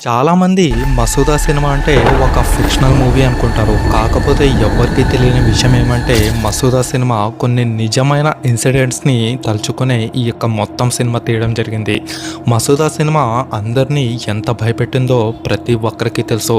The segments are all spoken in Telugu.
చాలామంది మసూదా సినిమా అంటే ఒక ఫిక్షనల్ మూవీ అనుకుంటారు. కాకపోతే ఎవ్వరికీ తెలియని విషయం ఏమంటే మసూదా సినిమా కొన్ని నిజమైన ఇన్సిడెంట్స్ని తలుచుకునే ఈ యొక్క మొత్తం సినిమా తీయడం జరిగింది. మసూదా సినిమా అందరినీ ఎంత భయపెట్టిందో ప్రతి ఒక్కరికి తెలుసు.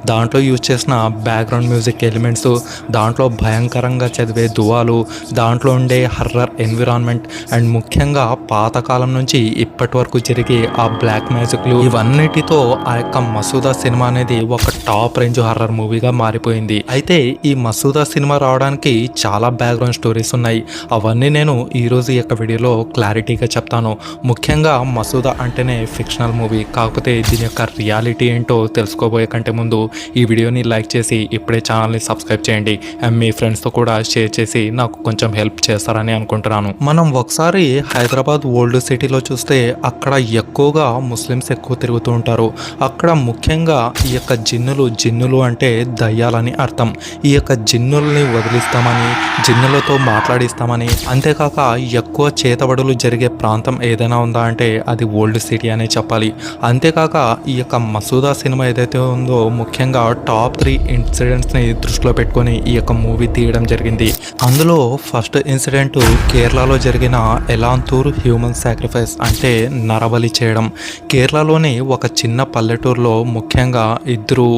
దాంట్లో యూజ్ చేసిన బ్యాక్గ్రౌండ్ మ్యూజిక్ ఎలిమెంట్స్, దాంట్లో భయంకరంగా చదివే దువాలు, దాంట్లో ఉండే హర్రర్ ఎన్విరాన్మెంట్ అండ్ ముఖ్యంగా పాతకాలం నుంచి ఇప్పటి వరకు జరిగే ఆ బ్లాక్ మ్యాజిక్లు, ఇవన్నిటితో ఆ యొక్క మసూదా సినిమా అనేది ఒక టాప్ రేంజ్ హర్రర్ మూవీగా మారిపోయింది. అయితే ఈ మసూదా సినిమా రావడానికి చాలా బ్యాక్గ్రౌండ్ స్టోరీస్ ఉన్నాయి. అవన్నీ నేను ఈరోజు ఈ యొక్క వీడియోలో క్లారిటీగా చెప్తాను. ముఖ్యంగా మసూదా అంటేనే ఫిక్షనల్ మూవీ, కాకపోతే దీని యొక్క రియాలిటీ ఏంటో తెలుసుకోబోయే కంటే ముందు ఈ వీడియోని లైక్ చేసి ఇప్పుడే ఛానల్ని సబ్స్క్రైబ్ చేయండి అండ్ మీ ఫ్రెండ్స్తో కూడా షేర్ చేసి నాకు కొంచెం హెల్ప్ చేస్తారని అనుకుంటున్నాను. మనం ఒకసారి హైదరాబాద్ ఓల్డ్ సిటీలో చూస్తే అక్కడ ఎక్కువగా ముస్లిమ్స్ ఎక్కువ తిరుగుతూ ఉంటారు. అక్కడ ముఖ్యంగా ఈ యొక్క జిన్నులు అంటే దయ్యాలని అర్థం. ఈ యొక్క జిన్నుల్ని వదిలిస్తామని, జిన్నులతో మాట్లాడిస్తామని, అంతేకాక ఎక్కువ చేతబడులు జరిగే ప్రాంతం ఏదైనా ఉందా అంటే అది ఓల్డ్ సిటీ అనే చెప్పాలి. అంతేకాక ఈ యొక్క మసూదా సినిమా ఏదైతే ఉందో ముఖ్యంగా టాప్ 3 ఇన్సిడెంట్స్ని దృష్టిలో పెట్టుకొని ఈ యొక్క మూవీ తీయడం జరిగింది. అందులో ఫస్ట్ ఇన్సిడెంట్ కేరళలో జరిగిన ఎలాంతూర్ హ్యూమన్ సాక్రిఫైస్ అంటే నరబలి చేయడం. కేరళలోని ఒక చిన్న పల్లెటూరులో ముఖ్యంగా ఇద్దరు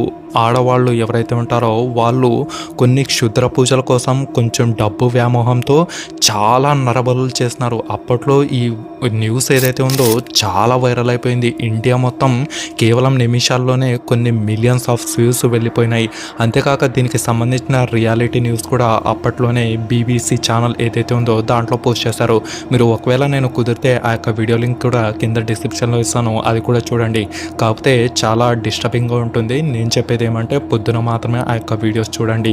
ఆడవాళ్ళు ఎవరైతే ఉంటారో వాళ్ళు కొన్ని క్షుద్ర పూజల కోసం కొంచెం డబ్బు వ్యామోహంతో చాలా నరబలులు చేస్తున్నారు. అప్పట్లో ఈ న్యూస్ ఏదైతే ఉందో చాలా వైరల్ అయిపోయింది. ఇండియా మొత్తం కేవలం నిమిషాల్లోనే కొన్ని మిలియన్స్ ఆఫ్ వ్యూస్ వెళ్ళిపోయినాయి. అంతేకాక దీనికి సంబంధించిన రియాలిటీ న్యూస్ కూడా అప్పట్లోనే BBC ఛానల్ ఏదైతే ఉందో దాంట్లో పోస్ట్ చేశారు. మీరు ఒకవేళ నేను కుదిరితే ఆ యొక్క వీడియో లింక్ కూడా కింద డిస్క్రిప్షన్లో ఇస్తాను, అది కూడా చూడండి. కాకపోతే చాలా డిస్టర్బింగ్గా ఉంటుంది. నేను చెప్పేది ఏమంటే పొద్దున మాత్రమే ఆ యొక్క వీడియోస్ చూడండి.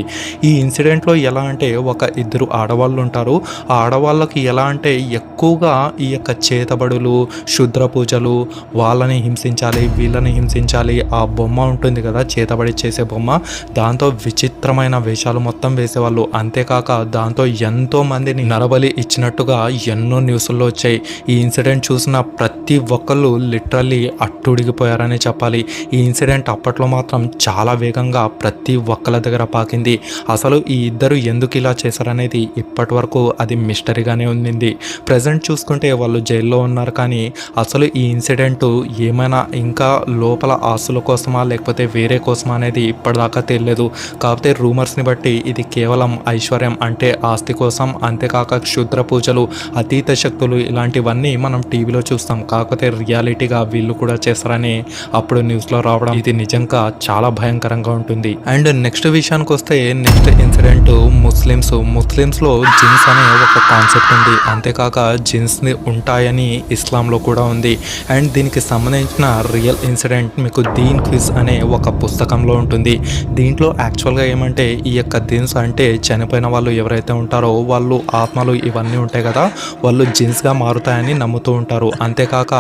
ఈ ఇన్సిడెంట్లో ఎలా అంటే ఒక ఇద్దరు ఆడవాళ్ళు ఉంటారు. ఆ ఆడవాళ్ళకి ఎలా అంటే ఎక్కువగా ఈ యొక్క చేతబడులు, శుద్ర పూజలు, వాళ్ళని హింసించాలి, వీళ్ళని హింసించాలి. ఆ బొమ్మ ఉంటుంది కదా, చేతబడి చేసే బొమ్మ, దాంతో విచిత్రమైన వేషాలు మొత్తం వేసేవాళ్ళు. అంతేకాక దాంతో ఎంతో మందిని నరబలి ఇచ్చినట్టుగా ఎన్నో న్యూస్ల్లో వచ్చాయి. ఈ ఇన్సిడెంట్ చూసిన ప్రతి ఒక్కళ్ళు లిటరల్లీ అట్టుడిగిపోయారని చెప్పాలి. ఈ ఇన్సిడెంట్ అప్పట్లో మాత్రం చాలా వేగంగా ప్రతి ఒక్కళ్ళ దగ్గర పాకింది. అసలు ఈ ఇద్దరు ఎందుకు ఇలా చేశారనేది ఇప్పటి వరకు అది మిస్టరీగానే ఉండింది. ప్రజెంట్ చూసుకుంటే వాళ్ళు జైల్లో ఉన్నారు, కానీ అసలు ఈ ఇన్సిడెంట్ ఏమైనా ఇంకా లోపల ఆస్తుల కోసమా లేకపోతే వేరే కోసమా అనేది ఇప్పటిదాకా తెలియలేదు. కాకపోతే రూమర్స్ని బట్టి ఇది కేవలం ఐశ్వర్యం అంటే ఆస్తి కోసం, అంతేకాక క్షుద్ర పూజలు, అతీత శక్తులు, ఇలాంటివన్నీ మనం టీవీలో చూస్తాం. కాకపోతే రియాలిటీగా వీళ్ళు కూడా చేస్తారని అప్పుడు న్యూస్లో రావడం ఇది నిజంగా చాలా భయంకరంగా ఉంటుంది. అండ్ నెక్స్ట్ విషయానికి వస్తే నెక్స్ట్ ఇన్సిడెంట్ ముస్లిమ్స్లో జిన్స్ అనే ఒక కాన్సెప్ట్ ఉంది. అంతేకాక జిన్స్ని ఉంటాయని ఇస్లాంలో కూడా ఉంది. అండ్ దీనికి సంబంధించిన రియల్ ఇన్సిడెంట్ మీకు దీన్ క్విజ్ అనే ఒక పుస్తకంలో ఉంటుంది. దీంట్లో యాక్చువల్గా ఏమంటే ఈ యొక్క జిన్స్ అంటే చనిపోయిన వాళ్ళు ఎవరైతే ఉంటారో వాళ్ళు ఆత్మలు ఇవన్నీ ఉంటాయి కదా, వాళ్ళు జిన్స్గా మారుతాయని నమ్ముతూ ఉంటారు. అంతేకాక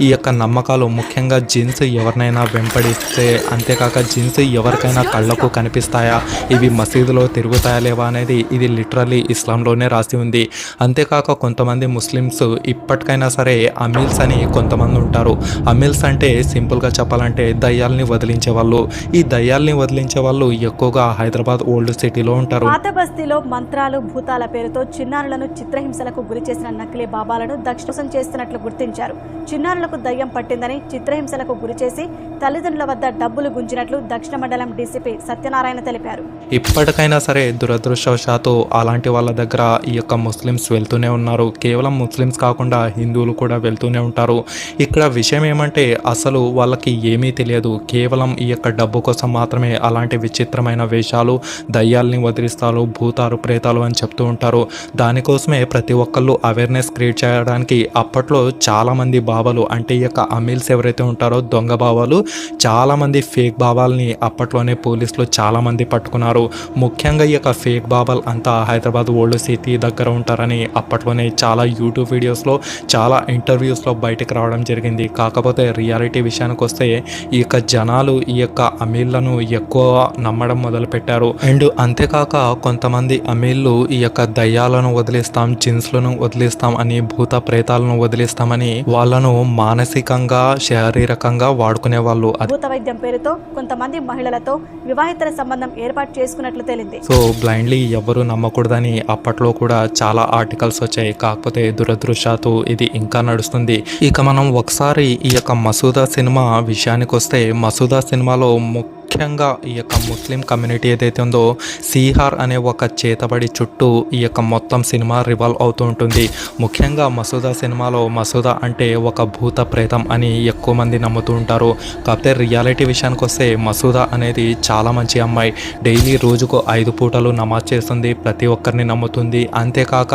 ఈ యొక్క నమ్మకాలు ముఖ్యంగా జిన్స్ ఎవరినైనా వెంపడిస్తే, అంతేకాక జిన్స్ ఎవరికైనా కళ్ళకు కనిపిస్తాయా, ఇవి మసీదులో తిరుగుతాయా లేవా అనేది ఇది లిటరల్లీ ఇస్లాంలోనే రాసి ఉంది. అంతేకాక కొంతమంది ముస్లిమ్స్ ఇప్పటికైనా సరే అమీల్స్ అని కొంతమంది ఉంటారు. అమీల్స్ అంటే సింపుల్గా చెప్పాలంటే దయ్యాల్ని వదిలించే వాళ్ళు. ఈ దయ్యాల్ని వదిలించే వాళ్ళు ఎక్కువగా హైదరాబాద్ ఓల్డ్ సిటీలో ఉంటారు. పాత బస్తీలో మంత్రాలు, భూతాల పేరుతో చిన్నారులను చిత్రహింసలకు గురి చేసిన నకిలీ బాబాలను దక్షిణం చేస్తున్నట్లు గుర్తించారు. చిన్నారులకు దయ్యం పట్టిందని చిత్రహింసలకు గురి చేసి తల్లిదండ్రుల వద్ద డబ్బులు గుంజినట్లు దక్షిణ మండలం డీసీపీ సత్యనారాయణ తెలిపారు. ఇప్పటికైనా సరే దురదృష్టవశాత్తు అలాంటి వాళ్ళ దగ్గర ఈ యొక్క ముస్లిమ్స్ వెళ్తూనే ఉన్నారు. కేవలం ముస్లిమ్స్ కాకుండా హిందువులు కూడా వెళ్తూనే ఉంటారు. ఇక్కడ విషయం ఏమంటే అసలు వాళ్ళకి ఏమీ తెలియదు. కేవలం ఈ యొక్క డబ్బు కోసం మాత్రమే అలాంటి విచిత్రమైన వేషాలు, దయ్యాల్ని వదిలిస్తారు, భూతాలు, ప్రేతాలు అని చెప్తూ ఉంటారు. దానికోసమే ప్రతి ఒక్కళ్ళు అవేర్నెస్ క్రియేట్ చేయడానికి అప్పట్లో చాలామంది బాబాలు అంటే ఈ యొక్క అమీల్స్ ఎవరైతే ఉంటారో దొంగ బాబాలు చాలామంది ఫేక్ బాబాల్ని అప్పట్లోనే పోలీసులు చాలామంది పట్టుకున్నారు. ముఖ్యంగా ఈ యొక్క ఫేక్ బాబాలు అంతా హైదరాబాద్ ఓల్డ్ సిటీ దగ్గర ఉంటారని అప్పట్లోనే చాలా యూట్యూబ్ వీడియోస్లో చాలా ఇంటర్వ్యూస్లో బయటకు రావడం జరిగింది. కాకపోతే రియాలిటీ విషయానికి వస్తే ఈ యొక్క జనాలు ఈ యొక్క అమీళ్లను ఎక్కువ నమ్మడం మొదలుపెట్టారు. అండ్ అంతేకాక కొంతమంది అమీళ్ళు ఈ యొక్క దయ్యాలను వదిలిస్తాం, జిన్స్లను వదిలిస్తాం అని, భూత ప్రేతాలను వదిలిస్తామని వాళ్ళను మానసికంగా శారీరకంగా వాడుకునే వాళ్ళు. భూత వైద్యం పేరుతో కొంతమంది మహిళలతో వివాహేతర సంబంధం ఏర్పాటు చేసుకున్నట్లు తేలింది. సో బ్లైండ్లీ ఎవరు నమ్మకూడదని అప్పట్లో కూడా చాలా ఆర్టికల్స్ వచ్చాయి. కాకపోతే దురదృష్టాత్తు ఇది ఇంకా నడుస్తుంది. ఇక మనం ఒకసారి ఈ యొక్క మసూదా సినిమా విషయానికి వస్తే, మసూదా సినిమాలో ముఖ్యంగా ఈ యొక్క ముస్లిం కమ్యూనిటీ ఏదైతే ఉందో సీహార్ అనే ఒక చేతబడి చుట్టూ ఈ యొక్క మొత్తం సినిమా రివాల్వ్ అవుతూ ఉంటుంది. ముఖ్యంగా మసూదా సినిమాలో మసూదా అంటే ఒక భూత ప్రేతం అని ఎక్కువ మంది నమ్ముతూ ఉంటారు. కాకపోతే రియాలిటీ విషయానికి వస్తే మసూదా అనేది చాలా మంచి అమ్మాయి. డైలీ రోజుకు 5 పూటలు నమాజ్ చేస్తుంది, ప్రతి ఒక్కరిని నమ్ముతుంది. అంతేకాక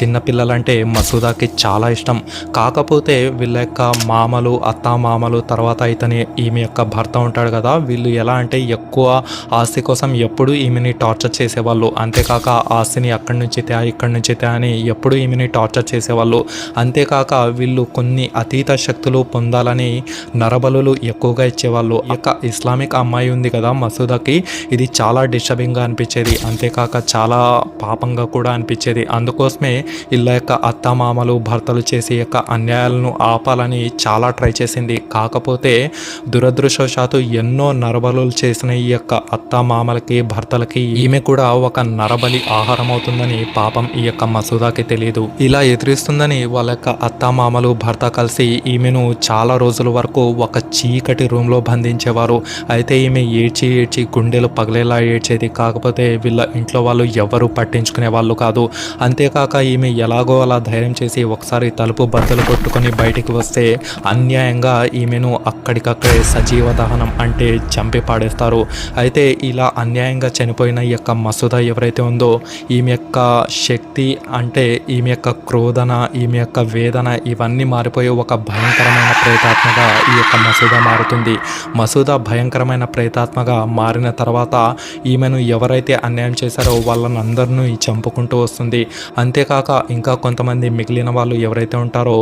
చిన్నపిల్లలంటే మసూదాకి చాలా ఇష్టం. కాకపోతే వీళ్ళ యొక్క మామలు, అత్తా మామలు, తర్వాత ఈమె యొక్క భర్త ఉంటాడు కదా, వీళ్ళు ఎలా అంటే ఎక్కువ ఆస్తి కోసం ఎప్పుడు ఈమెని టార్చర్ చేసేవాళ్ళు. అంతేకాక ఆస్తిని అక్కడి నుంచి ఇక్కడి నుంచి అని ఎప్పుడు ఈమెని టార్చర్ చేసేవాళ్ళు. అంతేకాక వీళ్ళు కొన్ని అతీత శక్తులు పొందాలని నరబలులు ఎక్కువగా ఇచ్చేవాళ్ళు. ఇక ఇస్లామిక్ అమ్మాయి ఉంది కదా మసూదాకి, ఇది చాలా డిస్టర్బింగ్గా అనిపించేది. అంతేకాక చాలా పాపంగా కూడా అనిపించేది. అందుకోసమే వీళ్ళ యొక్క అత్తమామలు, భర్తలు చేసే యొక్క అన్యాయాలను ఆపాలని చాలా ట్రై చేసింది. కాకపోతే దురదృష్టవశాత్తు ఎన్నో నరబలు చేసిన ఈ యొక్క అత్త మామలకి, భర్తలకి ఈమె కూడా ఒక నరబలి ఆహారం అవుతుందని పాపం ఈ యొక్క మసూదాకి తెలియదు. ఇలా ఎదురిస్తుందని వాళ్ళ యొక్క అత్త మామలు, భర్త కలిసి ఈమెను చాలా రోజుల వరకు ఒక చీకటి రూమ్లో బంధించేవారు. అయితే ఈమె ఏడ్చి గుండెలు పగిలేలా ఏడ్చేది. కాకపోతే వీళ్ళ ఇంట్లో వాళ్ళు ఎవరు పట్టించుకునే వాళ్ళు కాదు. అంతేకాక ఈమె ఎలాగో అలా ధైర్యం చేసి ఒకసారి తలుపు బద్దలు కొట్టుకొని బయటికి వస్తే అన్యాయంగా ఈమెను అక్కడికక్కడే సజీవ దహనం అంటే చంపి పాడేస్తారు. అయితే ఇలా అన్యాయంగా చనిపోయిన ఈ యొక్క మసూదా ఎవరైతే ఉందో, ఈమె యొక్క శక్తి అంటే ఈమె యొక్క క్రోధన, ఈమె యొక్క వేదన ఇవన్నీ మారిపోయి ఒక భయంకరమైన ప్రేతాత్మగా ఈ యొక్క మసూదా మారుతుంది. మసూదా భయంకరమైన ప్రేతాత్మగా మారిన తర్వాత ఈమెను ఎవరైతే అన్యాయం చేశారో వాళ్ళని అందరినీ చంపుకుంటూ వస్తుంది. అంతేకాక ఇంకా కొంతమంది మిగిలిన వాళ్ళు ఎవరైతే ఉంటారో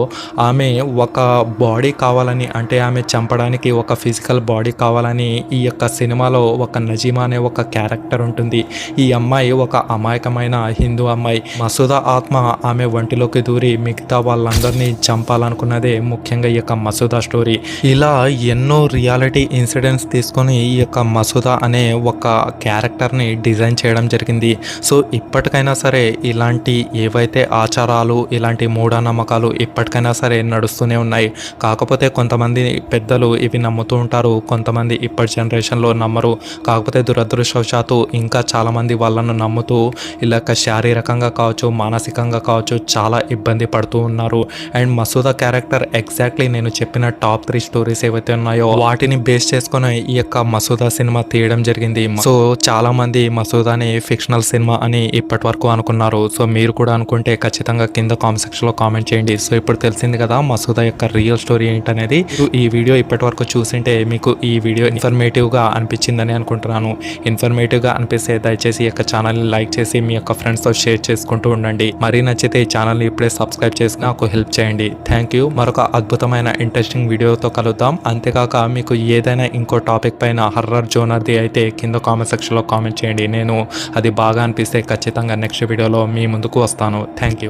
ఆమె ఒక బాడీ కావాలని, అంటే ఆమె చంపడానికి ఒక ఫిజికల్ బాడీ కావాలని ఈ యొక్క సినిమాలో ఒక నజీమా అనే ఒక క్యారెక్టర్ ఉంటుంది. ఈ అమ్మాయి ఒక అమాయకమైన హిందూ అమ్మాయి. మసూదా ఆత్మ ఆమె ఒంటిలోకి దూరి మిగతా వాళ్ళందరినీ చంపాలనుకున్నదే ముఖ్యంగా ఈ యొక్క మసూదా స్టోరీ. ఇలా ఎన్నో రియాలిటీ ఇన్సిడెంట్స్ తీసుకొని ఈ యొక్క మసూదా అనే ఒక క్యారెక్టర్ని డిజైన్ చేయడం జరిగింది. సో ఇప్పటికైనా సరే ఇలాంటి ఏవైతే ఆచారాలు, ఇలాంటి మూఢనమ్మకాలు ఇప్పటికైనా సరే నడుస్తూనే ఉన్నాయి. కాకపోతే కొంతమంది పెద్దలు ఇవి నమ్ముతూ ఉంటారు, కొంతమంది ఇప్పటి జనరేషన్లో నమ్మరు. కాకపోతే దురదృష్టవశాత్తు ఇంకా చాలామంది వాళ్ళను నమ్ముతూ ఇలా శారీరకంగా కావచ్చు, మానసికంగా కావచ్చు చాలా ఇబ్బంది పడుతూ ఉన్నారు. అండ్ మసూదా క్యారెక్టర్ ఎగ్జాక్ట్లీ నేను చెప్పిన టాప్ 3 స్టోరీస్ ఏవైతే ఉన్నాయో వాటిని బేస్ చేసుకొని ఈ యొక్క మసూదా సినిమా తీయడం జరిగింది. సో చాలా మంది మసూదాని ఫిక్షనల్ సినిమా అని ఇప్పటి వరకు అనుకున్నారు. సో మీరు కూడా అనుకుంటే ఖచ్చితంగా కింద కామెంట్ సెక్షన్లో కామెంట్ చేయండి. సో ఇప్పుడు తెలిసింది కదా మసూదా యొక్క రియల్ స్టోరీ ఏంటనేది. ఈ వీడియో ఇప్పటి వరకు చూసింటే మీకు ఈ వీడియో ఇన్ఫర్మేటివ్గా అనిపించిందని అనుకుంటున్నాను. ఇన్ఫర్మేటివ్గా అనిపిస్తే దయచేసి ఈ యొక్క ఛానల్ని లైక్ చేసి మీ యొక్క ఫ్రెండ్స్తో షేర్ చేసుకుంటూ ఉండండి. మరీ నచ్చితే ఈ ఛానల్ని ఇప్పుడే సబ్స్క్రైబ్ చేసి నాకు హెల్ప్ చేయండి. Thank you. మరొక అద్భుతమైన ఇంట్రెస్టింగ్ వీడియోతో కలుద్దాం. అంతేకాక మీకు ఏదైనా ఇంకో టాపిక్ పైన హర్రర్ జోనర్ది అయితే కింద కామెంట్ సెక్షన్లో కామెంట్ చేయండి. నేను అది బాగా అనిపిస్తే ఖచ్చితంగా నెక్స్ట్ వీడియోలో మీ ముందుకు వస్తాను. Thank you.